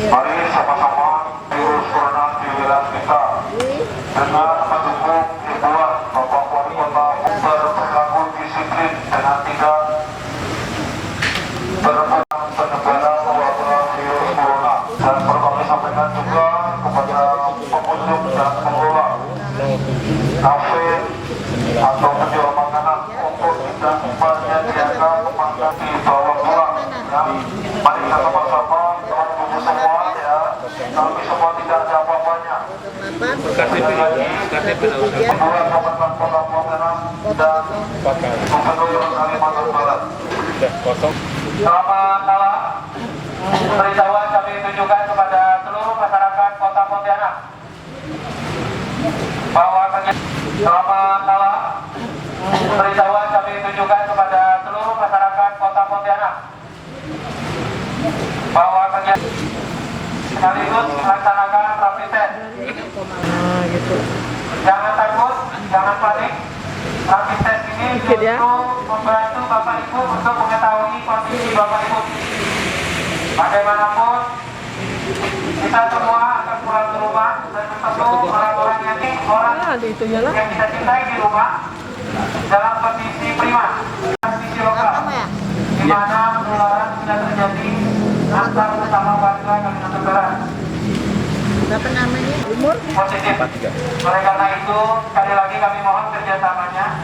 Mari sama-sama virus corona di wilayah kita dengan mendukung himbauan Bapak Wali Kota berperilaku disiplin dengan tidak berperan penyebaran wabah virus corona. Dan perlu kami sampaikan juga kepada pengunjung dan pengelola kafe atau penjual makanan untuk tidak menyediakan makanan di bawah pulang. Mari kita sama-sama semua ya, kami semua tidak ada apa-apanya. KTP Pembuat Kabupaten Kota Pontianak dan Gubernur Kalimantan Barat. Selamat malam. Pemberitahuan kami tunjukkan kepada seluruh masyarakat Kota Pontianak bahwa selamat malam. Pemberitahuan kami tunjukkan kepada seluruh masyarakat Kota Pontianak bahwa sekaligus melaksanakan rapid test. Jangan takut, jangan panik. Rapid test ini untuk membantu Bapak Ibu untuk mengetahui kondisi Bapak Ibu. Bagaimanapun, kita semua akan pulang ke rumah dan bertemu orang-orang yang kita cintai di rumah dalam kondisi prima, kondisi lokal, di mana penularan sudah terjadi antar sesama warga Kalimantan Barat. Berapa namanya? Umur? Positif. Oleh karena itu, sekali lagi kami mohon kerjasamanya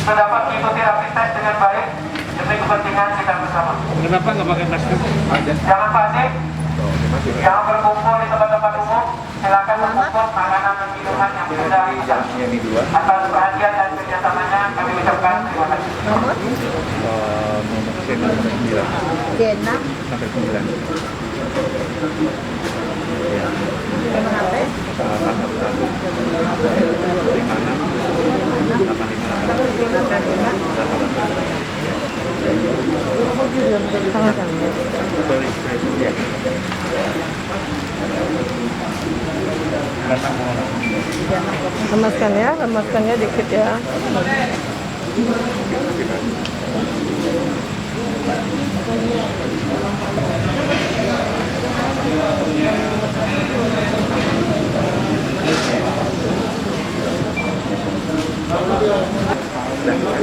untuk dapat mengikuti rapid test dengan baik demi kepentingan kita bersama. Kenapa nggak pakai masker? Jangan panik, jangan berkumpul di tempat-tempat umum. Silakan mengumpul makanan dan minuman yang sudah disediakan. Atas perhatian dan kerjasamanya kami ucapkan terima kasih. Nomor? C6 sampai 9. Nomor HP? 555. Lemaskan ya dikit ya.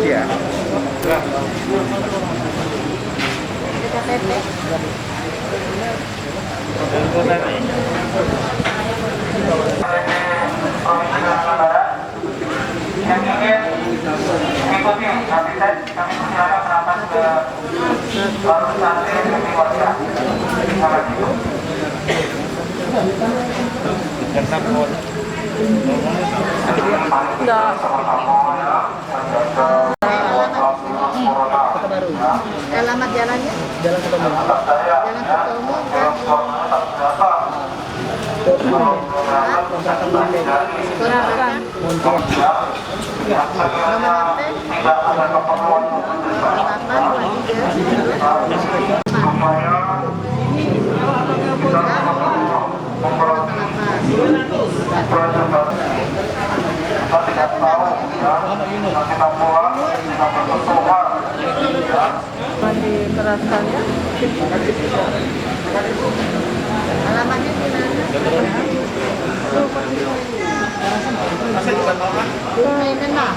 Ya. KTP? Yang ingin mengikuti rapid test, kami persilakan merapat ke warung sate di warga. Terima kasih. Alamat jalannya? Jalan Ketemu. Jalan Ketemu kan? Kurangkan. Nomor HP? 88. Dikeraskannya. Alamatnya di mana? Sungai Nenah.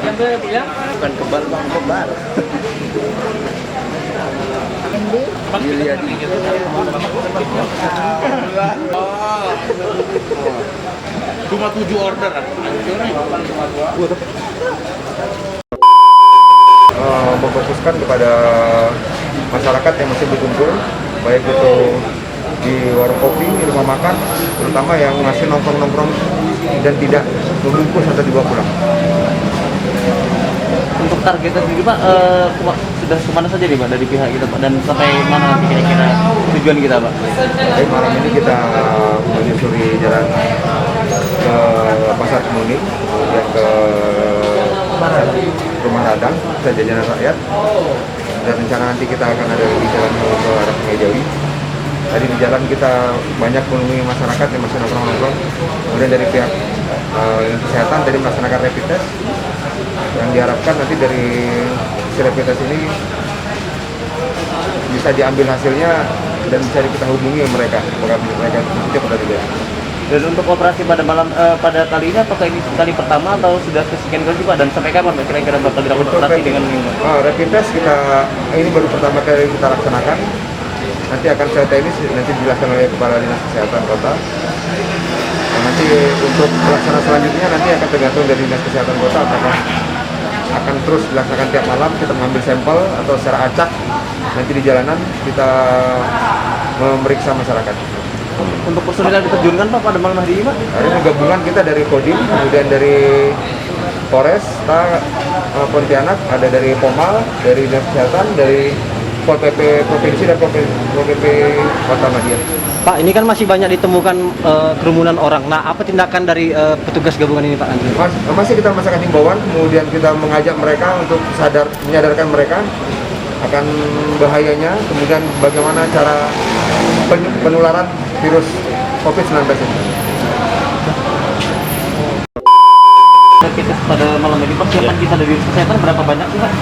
Yang saya bilang bukan kebal bang kebal. Dilihat dikit. Cuma 7 order. Memfokuskan kepada masyarakat yang masih berkumpul, baik itu di warung kopi, di rumah makan, terutama yang masih nongkrong-nongkrong dan tidak membungkus atau dibawa pulang. Untuk targetnya sendiri Pak, sudah kemana saja nih Pak dari pihak kita Pak, dan sampai mana nanti kira-kira tujuan kita Pak? Jadi malam ini kita menyusuri jalan ke Pasar Kemuning, kemudian ke Rumah Radang, ke Jajanan Rakyat, dan rencana nanti kita akan ada di jalan ke arah Sungai. Tadi di jalan kita banyak menemui masyarakat yang masih nongkrong-nongkrong, kemudian dari pihak kesehatan tadi melaksanakan rapid test, yang diharapkan nanti dari si rapid test ini bisa diambil hasilnya dan bisa kita hubungi mereka apakah mereka positif atau tidak. Dan untuk operasi pada malam pada kali ini apakah ini kali pertama atau sudah kesekian kali Pak, dan sampai kapan Pak kira-kira bakal dilakukan operasi dengan ini? Rapid test ini baru pertama kali kita laksanakan. Nanti akan saya teknis nanti dijelaskan oleh Kepala Dinas Kesehatan Kota. Dan nanti untuk pelaksanaan selanjutnya nanti akan tergantung dari Dinas Kesehatan Kota apakah akan terus dilaksanakan tiap malam kita mengambil sampel atau secara acak nanti di jalanan kita memeriksa masyarakat. Untuk personil yang diterjunkan Pak pada malam hari ini Pak? Hari ini gabungan kita dari Kodim, kemudian dari Polres, Pontianak, ada dari Pomal, dari Dinas Kesehatan, dari Pol PP Provinsi dan Pol PP Kota Madiun. Pak, ini kan masih banyak ditemukan kerumunan orang. Nah, apa tindakan dari petugas gabungan ini Pak nanti? Masih kita masakan himbauan, kemudian kita mengajak mereka untuk menyadarkan mereka akan bahayanya, kemudian bagaimana cara penularan virus COVID-19 ini. Kita pada malam ini persiapan kita dari kesehatan berapa banyak sih Pak?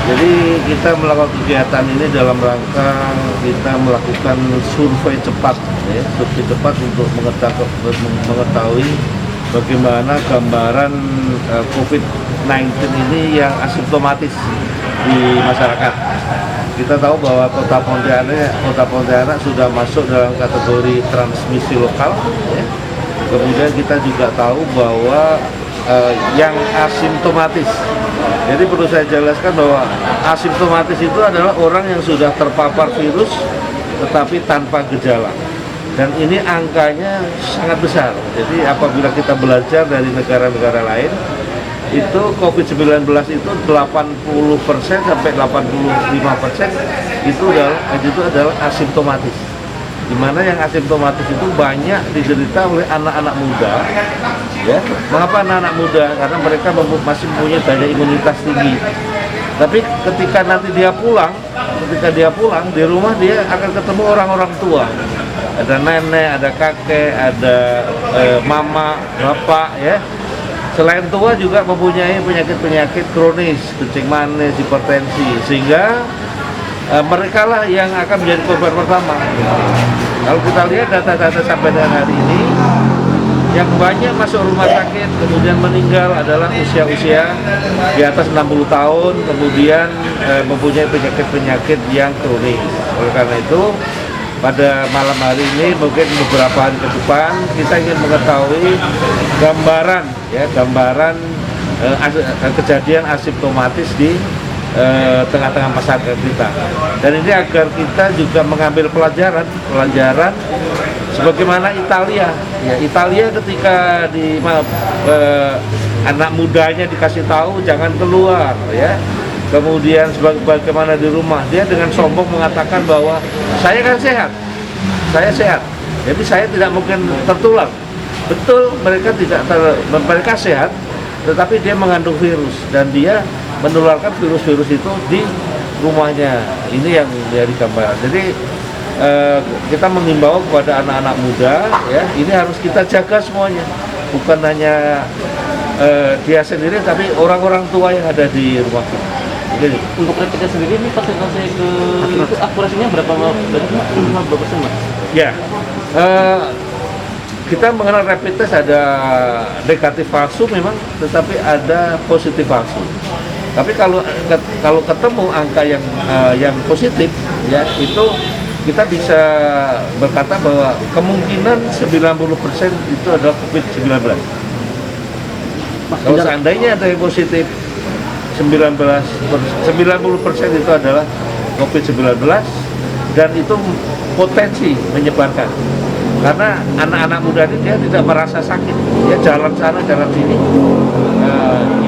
Jadi kita melakukan kegiatan ini dalam rangka kita melakukan survei cepat, ya, survei cepat untuk mengetahui bagaimana gambaran COVID-19 ini yang asimptomatis di masyarakat. Kita tahu bahwa Kota Pontianak sudah masuk dalam kategori transmisi lokal, ya. Kemudian kita juga tahu bahwa yang asimptomatis. Jadi perlu saya jelaskan bahwa asimptomatis itu adalah orang yang sudah terpapar virus tetapi tanpa gejala. Dan ini angkanya sangat besar. Jadi apabila kita belajar dari negara-negara lain, itu COVID-19 itu 80% sampai 85% itu adalah asimptomatis. Di mana yang asimptomatis itu banyak diderita oleh anak-anak muda, ya. Mengapa anak-anak muda? Karena mereka masih mempunyai daya imunitas tinggi. Tapi ketika nanti dia pulang di rumah dia akan ketemu orang-orang tua. Ada nenek, ada kakek, ada mama, bapak, ya. Selain tua juga mempunyai penyakit-penyakit kronis, kencing manis, hipertensi, sehingga mereka lah yang akan menjadi korban pertama. Kalau kita lihat data-data sampai dengan hari ini, yang banyak masuk rumah sakit kemudian meninggal adalah usia-usia di atas 60 tahun, kemudian mempunyai penyakit-penyakit yang kronis. Oleh karena itu, pada malam hari ini mungkin beberapa hari ke depan kita ingin mengetahui gambaran kejadian asimptomatis di tengah-tengah masyarakat kita. Dan ini agar kita juga mengambil pelajaran sebagaimana Italia. Ya, Italia ketika anak mudanya dikasih tahu jangan keluar, ya. Kemudian bagaimana di rumah, dia dengan sombong mengatakan bahwa saya kan sehat, jadi saya tidak mungkin tertular. Betul, mereka sehat, tetapi dia mengandung virus dan dia menularkan virus-virus itu di rumahnya. Ini yang dari gambaran. Jadi kita mengimbau kepada anak-anak muda, ya, ini harus kita jaga semuanya, bukan hanya dia sendiri, tapi orang-orang tua yang ada di rumah kita. Jadi, untuk rapid test sendiri ini persentase itu akurasinya berapa persen Mas? Ya, kita mengenal rapid test ada negatif palsu memang, tetapi ada positif palsu. Tapi kalau ketemu angka yang positif, ya, itu kita bisa berkata bahwa kemungkinan 90% itu adalah COVID-19. Kalau seandainya ada yang positif 90% itu adalah COVID-19 dan itu potensi menyebarkan. Karena anak-anak muda ini dia tidak merasa sakit, dia jalan sana jalan sini.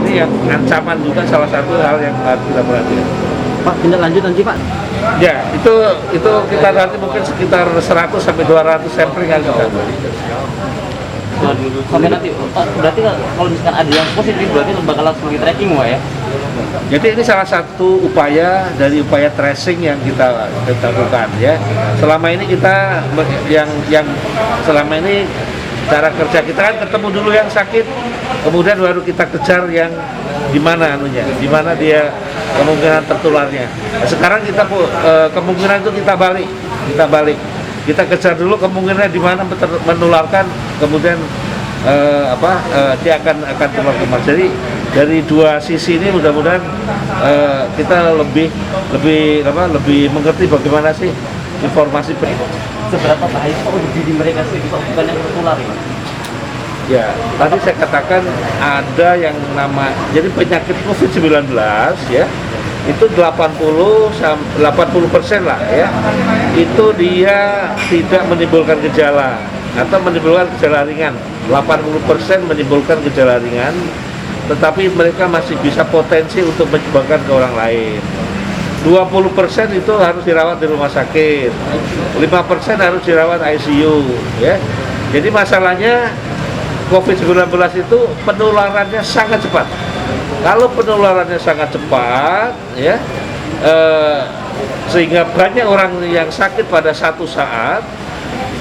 Ini yang ancaman juga salah satu hal yang harus kita perhatikan. Pak, tindak lanjut nanti Pak. Ya, itu kita nanti mungkin sekitar 100 sampai 200 sampling yang kita. Sampai nanti, Pak, berarti kalau misalkan ada yang positif, berarti bakal langsung di tracking Pak ya? Jadi ini salah satu upaya dari upaya tracing yang kita lakukan ya. Selama ini kita yang selama ini cara kerja kita kan ketemu dulu yang sakit, kemudian baru kita kejar yang di mana dia kemungkinan tertularnya. Nah, sekarang kita kemungkinan itu kita balik, kita kejar dulu kemungkinan di mana menularkan, kemudian dia akan keluar kemas. Jadi dari dua sisi ini mudah-mudahan kita lebih mengerti bagaimana sih informasi. Seberapa bahaya Pak untuk diri mereka sih bukan yang tertular ya? Ya, tadi saya katakan ada yang jadi penyakit COVID-19 ya, itu 80% lah ya, itu dia tidak menimbulkan gejala atau menimbulkan gejala ringan. 80% menimbulkan gejala ringan, tetapi mereka masih bisa potensi untuk menyebarkan ke orang lain. 20% itu harus dirawat di rumah sakit, 5% harus dirawat ICU ya. Jadi masalahnya COVID-19 itu penularannya sangat cepat. Kalau penularannya sangat cepat ya, sehingga banyak orang yang sakit pada satu saat,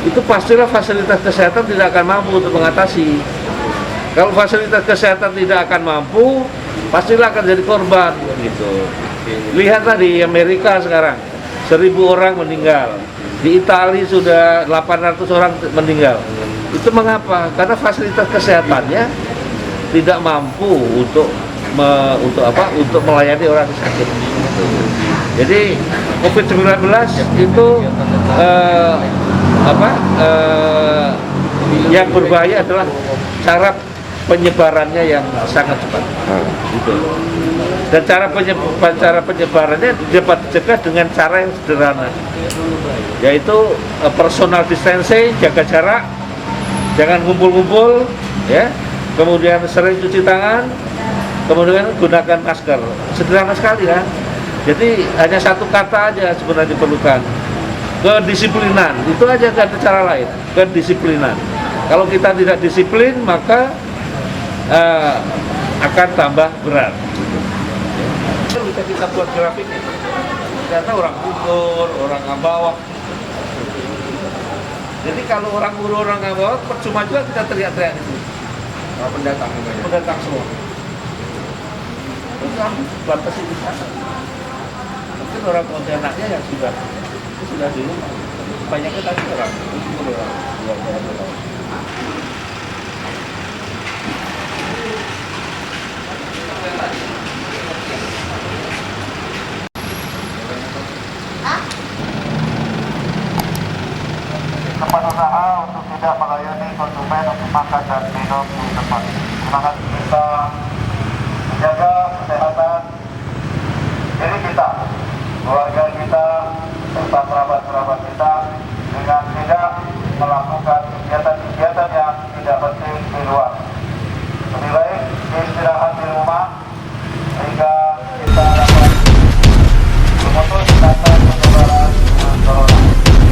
itu pastilah fasilitas kesehatan tidak akan mampu untuk mengatasi. Kalau fasilitas kesehatan tidak akan mampu, pastilah akan jadi korban gitu. Lihatlah di Amerika sekarang 1.000 orang meninggal, di Italia sudah 800 orang meninggal. Itu mengapa? Karena fasilitas kesehatannya tidak mampu untuk melayani orang sakit. Jadi COVID-19 itu yang berbahaya adalah cara penyebarannya yang sangat cepat. Gitu. Dan cara penyebarannya dapat dicegah dengan cara yang sederhana, yaitu personal distancing, jaga jarak, jangan ngumpul-ngumpul, ya. Kemudian sering cuci tangan, kemudian gunakan masker. Sederhana sekali kan. Jadi hanya satu kata aja sebenarnya diperlukan, kedisiplinan. Itu aja, nggak ada cara lain. Kedisiplinan. Kalau kita tidak disiplin, maka akan tambah berat. Bisa kita buat grafiknya. Ternyata orang kubur, orang ngambawak. Jadi kalau orang kubur, orang ngambawak, percuma juga kita teriak-teriak itu. Pendatang semua. Terus kami batasi di sana. Mungkin orang Pontianaknya yang sudah di rumah. Banyaknya tadi orang kubur, orang. Tempat usaha untuk tidak melayani konsumen untuk makan dan minum di tempat. Terima kasih. Kita menjaga kesehatan diri kita, keluarga kita, serta kerabat-kerabat kita dengan tidak melakukan kegiatan-kegiatan yang tidak penting di luar. Lebih baik istirahat di rumah